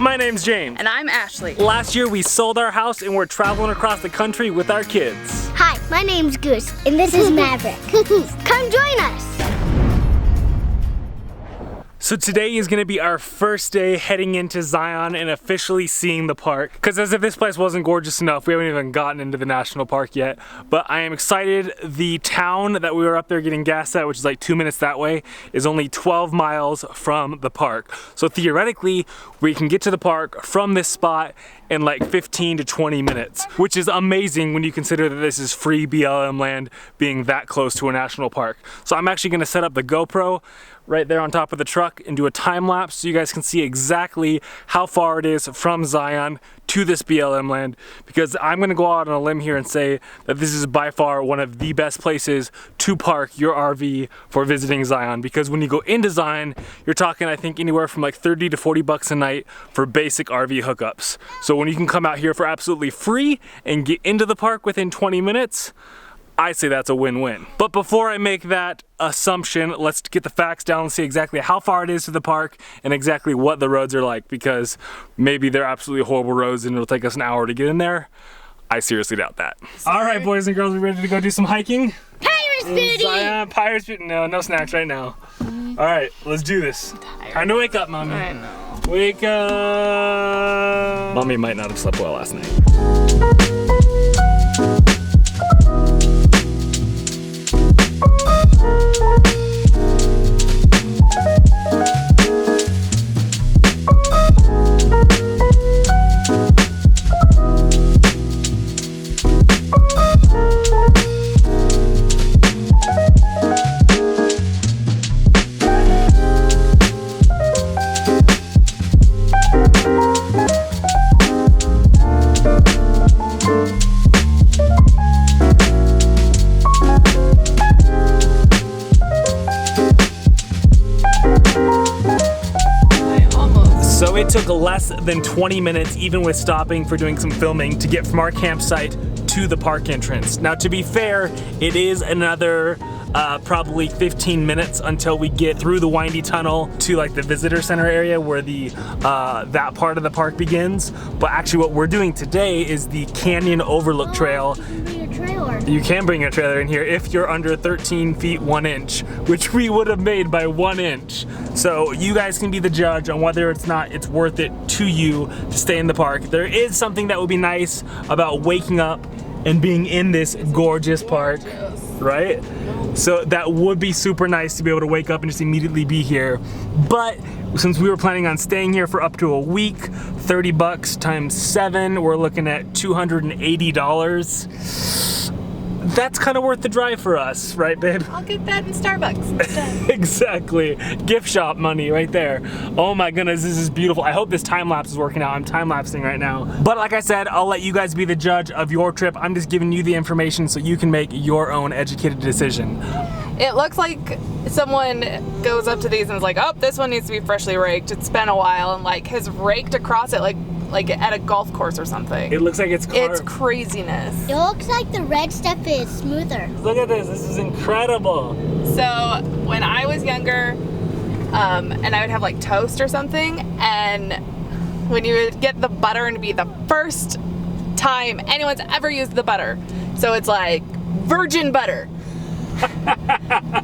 My name's James. And I'm Ashley. Last year we sold our house and we're traveling across the country with our kids. Hi, my name's Goose, and this is Maverick. Come join us. So today is gonna be our first day heading into Zion and officially seeing the park. Because as if this place wasn't gorgeous enough, we haven't even gotten into the national park yet. But I am excited. The town that we were up there getting gas at, which is like 2 minutes that way, is only 12 miles from the park. So theoretically, we can get to the park from this spot in like 15 to 20 minutes, which is amazing when you consider that this is free BLM land being that close to a national park. So I'm actually gonna set up the GoPro right there on top of the truck and do a time lapse so you guys can see exactly how far it is from Zion to this BLM land, because I'm gonna go out on a limb here and say that this is by far one of the best places to park your RV for visiting Zion, because when you go into Zion, you're talking I think anywhere from like 30 to 40 bucks a night for basic RV hookups. So when you can come out here for absolutely free and get into the park within 20 minutes, I say that's a win-win. But before I make that assumption, let's get the facts down and see exactly how far it is to the park and exactly what the roads are like, because maybe they're absolutely horrible roads and it'll take us an hour to get in there. I seriously doubt that. All right, boys and girls, we ready to go do some hiking? Pirates booty! Zion, Pirates booty. No snacks right now. All right, let's do this. Time to wake up, Mommy. I know. Wake up. Mommy might not have slept well last night. So it took less than 20 minutes, even with stopping for doing some filming, to get from our campsite to the park entrance. Now, to be fair, it is another probably 15 minutes until we get through the windy tunnel to like the visitor center area where the that part of the park begins. But actually what we're doing today is the Canyon Overlook Trail. You can bring a trailer in here if you're under 13 feet 1 inch, which we would have made by 1 inch. So you guys can be the judge on whether it's worth it to you to stay in the park. There is something that would be nice about waking up and being in this gorgeous park, right? So that would be super nice to be able to wake up and just immediately be here. But since we were planning on staying here for up to a week, 30 bucks times 7, we're looking at $280. That's kind of worth the drive for us, right, babe? I'll get that in Starbucks instead. Exactly. Gift shop money right there. Oh my goodness, this is beautiful. I hope this time lapse is working out. I'm time lapsing right now. But like I said, I'll let you guys be the judge of your trip. I'm just giving you the information so you can make your own educated decision. It looks like someone goes up to these and is like, oh, this one needs to be freshly raked. It's been a while, and like has raked across it like at a golf course or something. It looks like it's carved. It's craziness. It looks like the red stuff is smoother. Look at this. This is incredible. So when I was younger, and I would have like toast or something, and when you would get the butter and it'd be the first time anyone's ever used the butter. So it's like virgin butter. I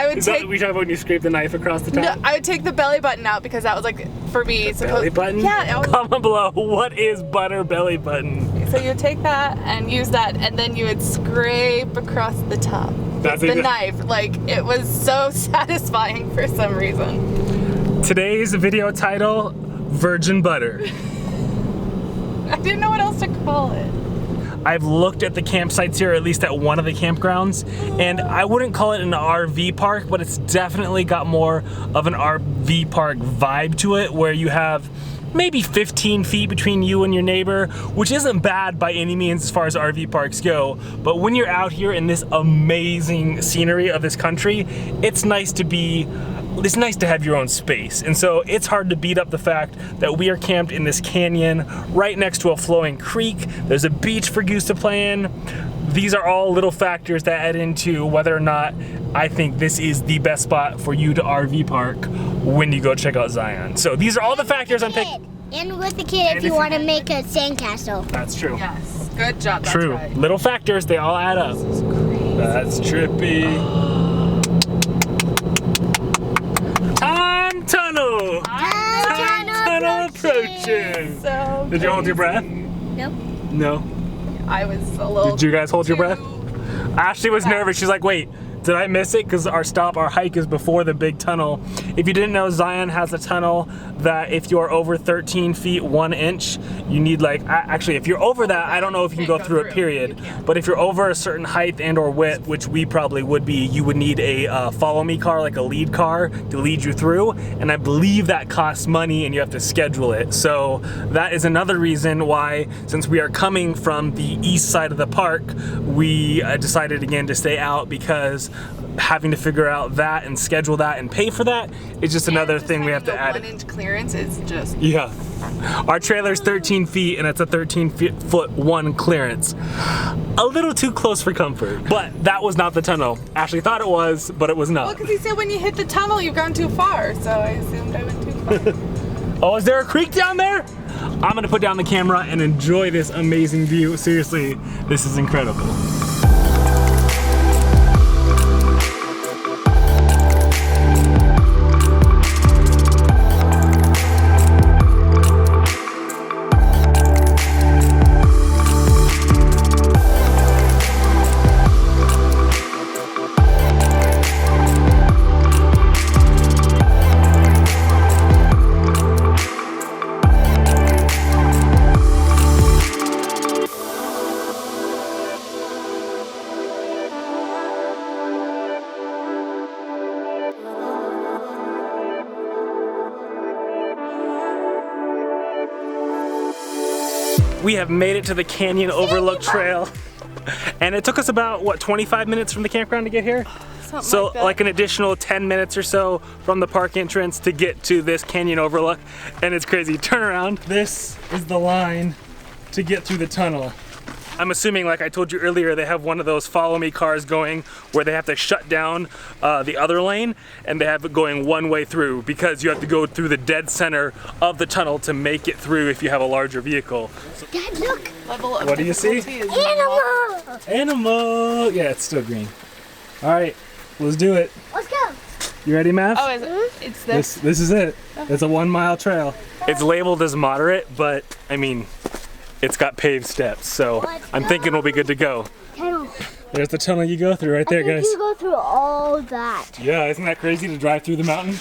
would Is take. that what we talk about when you scrape the knife across the top? No, I would take the belly button out because that was like for me. Belly button? Yeah. Comment below. What is butter belly button? So you would take that and use that, and then you would scrape across the top with the knife. Like, it was so satisfying for some reason. Today's video title: Virgin Butter. I didn't know what else to call it. I've looked at the campsites here, at least at one of the campgrounds, and I wouldn't call it an RV park, but it's definitely got more of an RV park vibe to it, where you have maybe 15 feet between you and your neighbor, which isn't bad by any means as far as RV parks go. But when you're out here in this amazing scenery of this country, it's nice to have your own space. And so it's hard to beat up the fact that we are camped in this canyon right next to a flowing creek. There's a beach for Goose to play in. These are all little factors that add into whether or not I think this is the best spot for you to RV park when you go check out Zion. So these are all the factors I'm picking. And with the kid if you want to make a sandcastle. That's true. Yes. Good job. That's True. right. Little factors, they all add up. This is crazy. That's trippy. Time tunnel! Time tunnel approaching! So Did you hold your breath? Nope. No. I was a little. Did you guys hold your breath? too- Ashley was nervous. She's like, wait, did I miss it? Because our hike is before the big tunnel. If you didn't know, Zion has a tunnel that if you're over 13 feet 1 inch, you need actually if you're over that, I don't know if you can go through it, period. But if you're over a certain height and or width, which we probably would be, you would need a follow me car, like a lead car to lead you through. And I believe that costs money and you have to schedule it. So that is another reason why, since we are coming from the east side of the park, we decided again to stay out, because having to figure out that and schedule that and pay for that is just another thing we have to add. 1 inch clearance is just. Yeah. Our trailer's 13 feet and it's a 13-foot 1 clearance. A little too close for comfort. But that was not the tunnel. Ashley thought it was, but it was Well, not. because he said when you hit the tunnel, you've gone too far. So I assumed I went too far. Oh, is there a creek down there? I'm gonna put down the camera and enjoy this amazing view. Seriously, this is incredible. We have made it to the Canyon Overlook Trail. And it took us about, what, 25 minutes from the campground to get here? So like an additional 10 minutes or so from the park entrance to get to this Canyon Overlook. And it's crazy. Turn around. This is the line to get through the tunnel. I'm assuming, like I told you earlier, they have one of those follow me cars going where they have to shut down the other lane, and they have it going one way through because you have to go through the dead center of the tunnel to make it through if you have a larger vehicle. Dad, look. Level of What do you see? difficulty is Animal. Animal! Yeah, it's still green. All right, let's do it. Let's go. You ready, Mav? Oh, is it? It's this. This is it. It's a 1 mile trail. It's labeled as moderate, but I mean, it's got paved steps, so I'm thinking we'll be good to go. Tunnel. There's the tunnel you go through right there, guys. You go through all that. Yeah, isn't that crazy to drive through the mountain?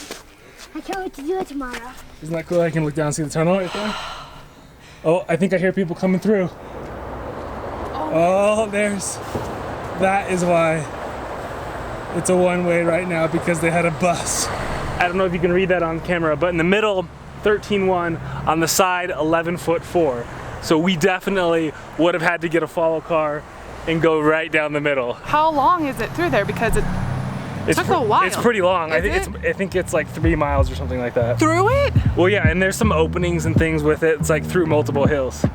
I can't wait to do it tomorrow. Isn't that cool? I can look down and see the tunnel right there. Oh, I think I hear people coming through. Oh, that is why it's a one-way right now, because they had a bus. I don't know if you can read that on camera, but in the middle, 13.1, on the side, 11'4". So we definitely would have had to get a follow car and go right down the middle. How long is it through there? Because it took a while. It's pretty long. I Is think it's like 3 miles or something like that. through it? Well, yeah, and there's some openings and things with it. It's like through multiple hills.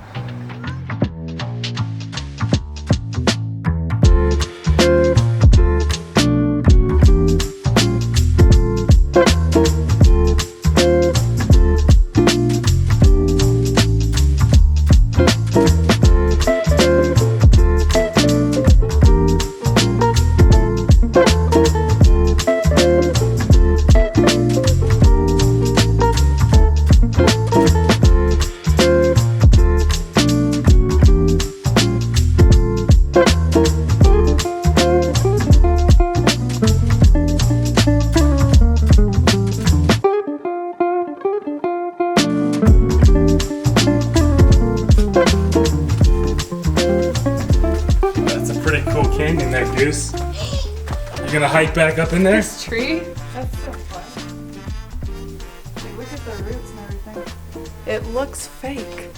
You gonna hike back up in there? This tree? That's so fun. Look at the roots and everything. It looks fake.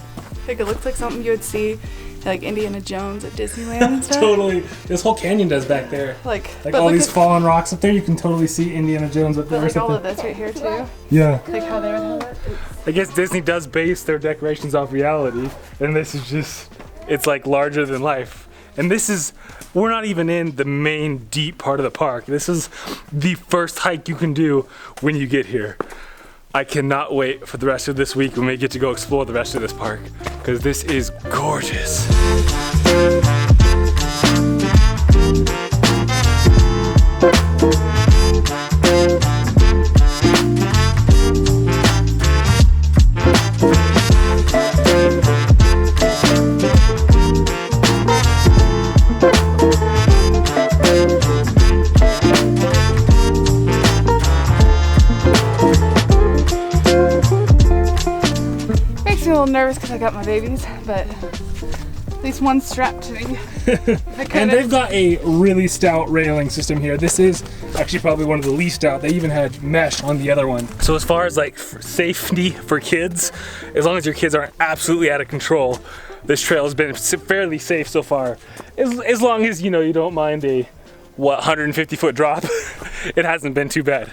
Like it looks like something you would see like Indiana Jones at Disneyland and stuff. Totally. This whole canyon does back there. Like all these fallen rocks up there, you can totally see Indiana Jones up there. But like all of this right here too. Yeah. Like how they would have it. I guess Disney does base their decorations off reality, and this is just, it's like larger than life. And this is, we're not even in the main deep part of the park. This is the first hike you can do when you get here. I cannot wait for the rest of this week when we get to go explore the rest of this park, because this is gorgeous. Makes me a little nervous because I got my babies, but at least one's strapped to me. And they've got a really stout railing system here. This is actually probably one of the least stout. They even had mesh on the other one. So as far as like safety for kids, as long as your kids aren't absolutely out of control, this trail has been fairly safe so far. As long as, you know, you don't mind a, 150-foot drop, it hasn't been too bad.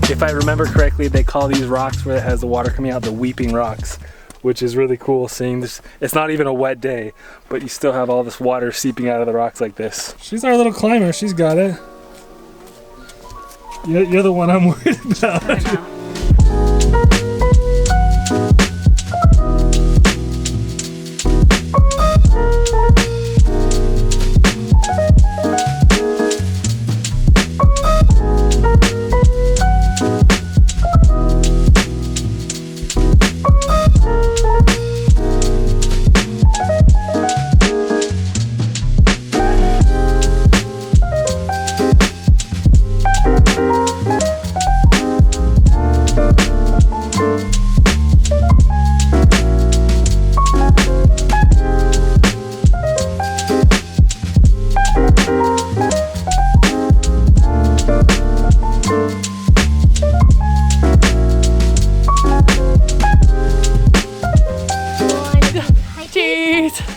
If I remember correctly, they call these rocks where it has the water coming out the weeping rocks, which is really cool seeing this. It's not even a wet day, but you still have all this water seeping out of the rocks like this. She's our little climber, she's got it. You're the one I'm worried about. I know.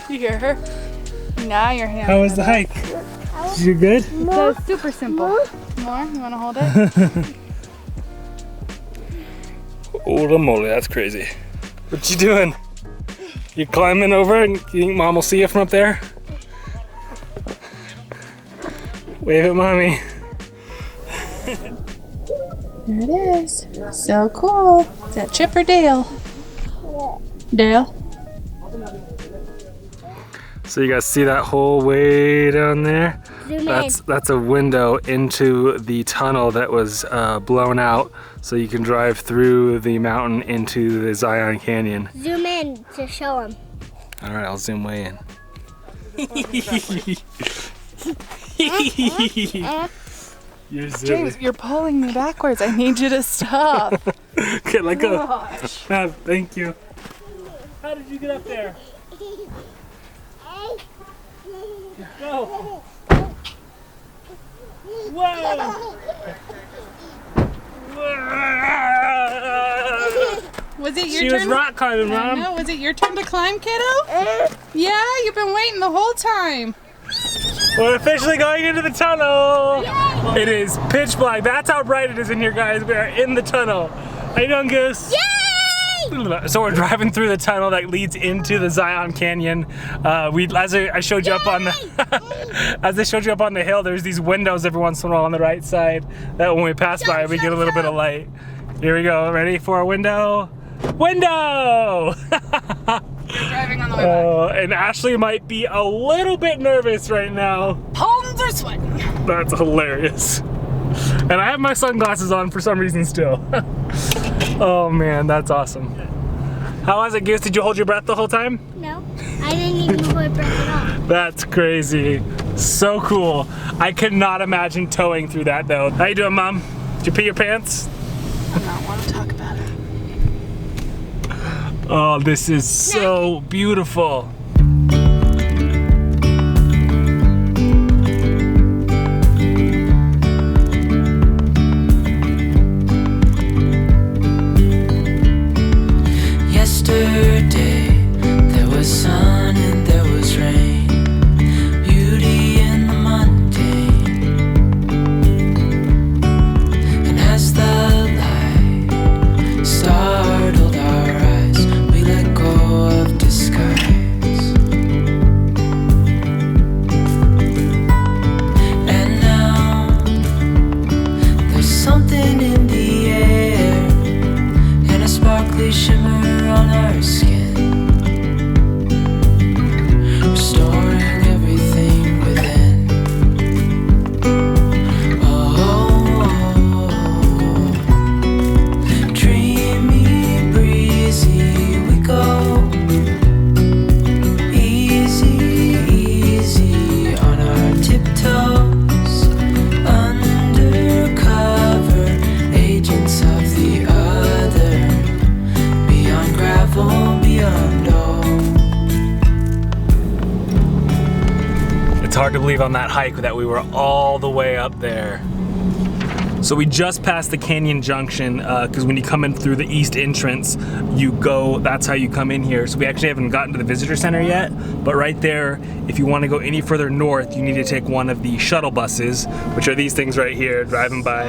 Here. Now your hand. How was the hike? You good? So it's super simple. More? You want to hold it? Holy moly, that's crazy. What you doing? You climbing over and you think Mom will see you from up there? Wave at Mommy. There it is. So cool. Is that Chip or Dale? Dale. So you guys see that hole way down there? That's a window into the tunnel that was blown out, so you can drive through the mountain into the Zion Canyon. Zoom in to show them. All right, I'll zoom way in. You're zooming. James, you're pulling me backwards. I need you to stop. Okay, let go. Gosh. Ah, thank you. How did you get up there? Go. Whoa. Was it your She turn? was rock climbing, Mom. No, was it your turn to climb, kiddo? Yeah, you've been waiting the whole time. We're officially going into the tunnel. Yay! It is pitch black. That's how bright it is in here, guys. We are in the tunnel. How you doing, Goose? Yay! So we're driving through the tunnel that leads into the Zion Canyon. As I showed you up on the, as I showed you up on the hill, there's these windows every once in a while on the right side that when we pass by, we get a little bit of light. Here we go. Ready for a window? Window! You're driving on the way back. And Ashley might be a little bit nervous right now. Palms are sweating. That's hilarious. And I have my sunglasses on for some reason still. Oh man, that's awesome. How was it, Goose? Did you hold your breath the whole time? No, I didn't even hold my breath at all. That's crazy. So cool. I could not imagine towing through that though. How you doing, Mom? Did you pee your pants? I don't want to talk about it. Oh, this is so beautiful. believe on that hike that we were all the way up there. So we just passed the Canyon Junction, because when you come in through the east entrance, that's how you come in here. So we actually haven't gotten to the visitor center yet, but right there, if you want to go any further north, you need to take one of the shuttle buses, which are these things right here, driving by.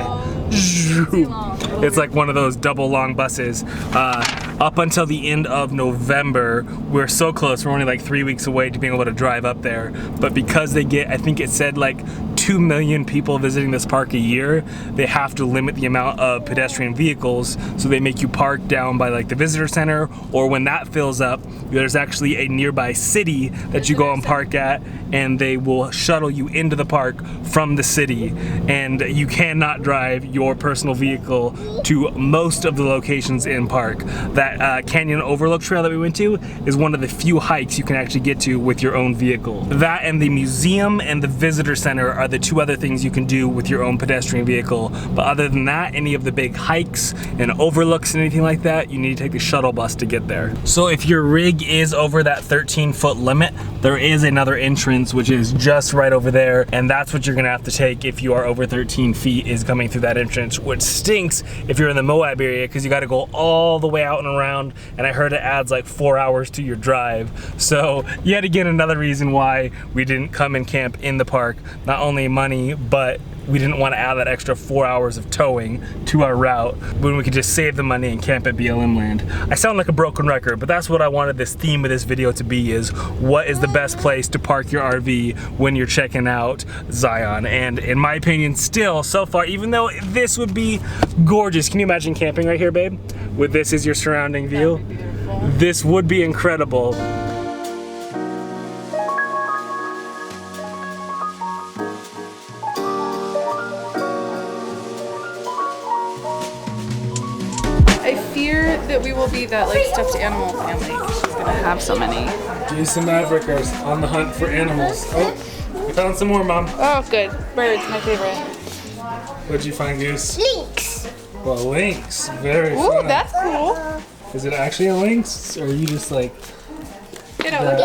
It's like one of those double long buses. Up until the end of November, we're so close, we're only like 3 weeks away to being able to drive up there. But because they get, I think it said like 2 million people visiting this park a year, they have to limit the amount of pedestrian vehicles, so they make you park down by like the visitor center, or when that fills up, there's actually a nearby city that you go and park at, and they will shuttle you into the park from the city, and you cannot drive your personal vehicle to most of the locations in park. That Canyon Overlook trail that we went to is one of the few hikes you can actually get to with your own vehicle. That and the museum and the visitor center are the two other things you can do with your own pedestrian vehicle. But other than that, any of the big hikes and overlooks and anything like that, you need to take the shuttle bus to get there. So if your rig is over that 13-foot limit, there is another entrance which is just right over there, and that's what you're gonna have to take if you are over 13 feet, is coming through that entrance, which stinks if you're in the Moab area because you gotta go all the way out and around, and I heard it adds like 4 hours to your drive. So yet again, another reason why we didn't come and camp in the park. Not only money, but we didn't want to add that extra 4 hours of towing to our route when we could just save the money and camp at BLM land. I sound like a broken record, but that's what I wanted this theme of this video to be, is what is the best place to park your RV when you're checking out Zion. And in my opinion, still, so far, even though this would be gorgeous, can you imagine camping right here, babe? With this as your surrounding view? This would be incredible. I fear that we will be that like stuffed animal family. She's gonna have so many. Jason Maverick is on the hunt for animals. Oh, we found some more, Mom. Oh, good. Birds, my favorite. What'd you find, Goose? Lynx. Well, lynx. Very Ooh, fun. that's cool. Is it actually a lynx, or are you just like... Get out.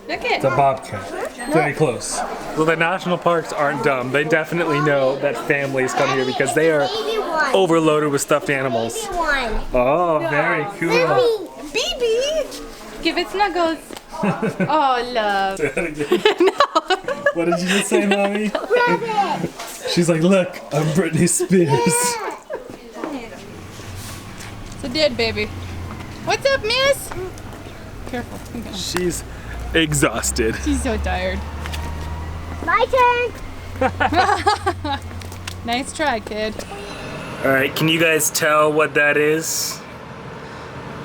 Look It's it. a bobcat. Very close. Well, the national parks aren't dumb. They definitely know that families come here because they are overloaded with stuffed animals. Oh, very cool. BB. Give it snuggles. Oh, love. Say that again. No. What did you just say, Mommy? Rabbit. She's like, look, I'm Britney Spears. It's a dead baby. What's up, miss? Careful. Okay. She's exhausted. She's so tired. My turn. Nice try, kid. All right, can you guys tell what that is?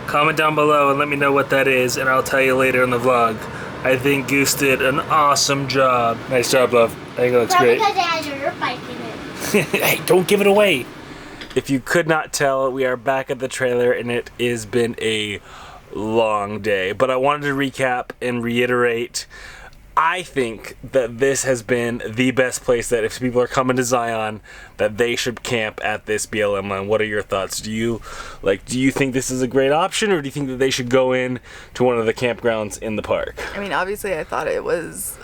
Comment down below and let me know what that is, and I'll tell you later in the vlog. I think Goose did an awesome job. Nice job, love. I think it looks great. Because it has a dirt bike in it. Hey, don't give it away. If you could not tell, we are back at the trailer, and it has been a long day. But I wanted to recap and reiterate, I think that this has been the best place that if people are coming to Zion, that they should camp at this BLM land. What are your thoughts? Do you think this is a great option, or do you think that they should go in to one of the campgrounds in the park? I mean, obviously I thought it was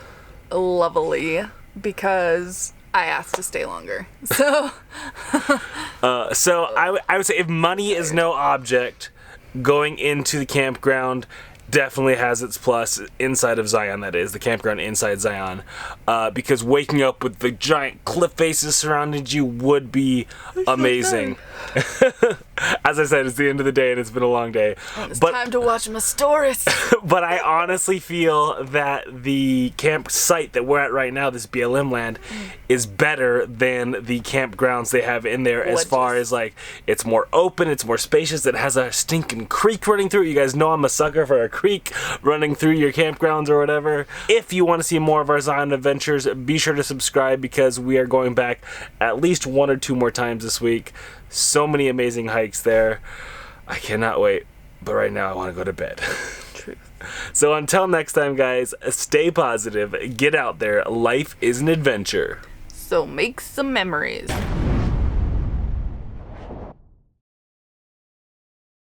lovely because I asked to stay longer. So I would say if money is no object, going into the campground definitely has its plus inside of Zion, that is, the campground inside Zion. Because waking up with the giant cliff faces surrounding you would be amazing. As I said, it's the end of the day and it's been a long day. it's time to watch my stories. But I honestly feel that the campsite that we're at right now, this BLM land, is better than the campgrounds they have in there as far as like, it's more open, it's more spacious, it has a stinking creek running through it. You guys know I'm a sucker for a creek running through your campgrounds or whatever. If you want to see more of our Zion adventures, be sure to subscribe because we are going back at least 1 or 2 more times this week. So many amazing hikes there. I cannot wait. But right now I want to go to bed. Truth. So until next time, guys, stay positive, get out there. Life is an adventure. So make some memories.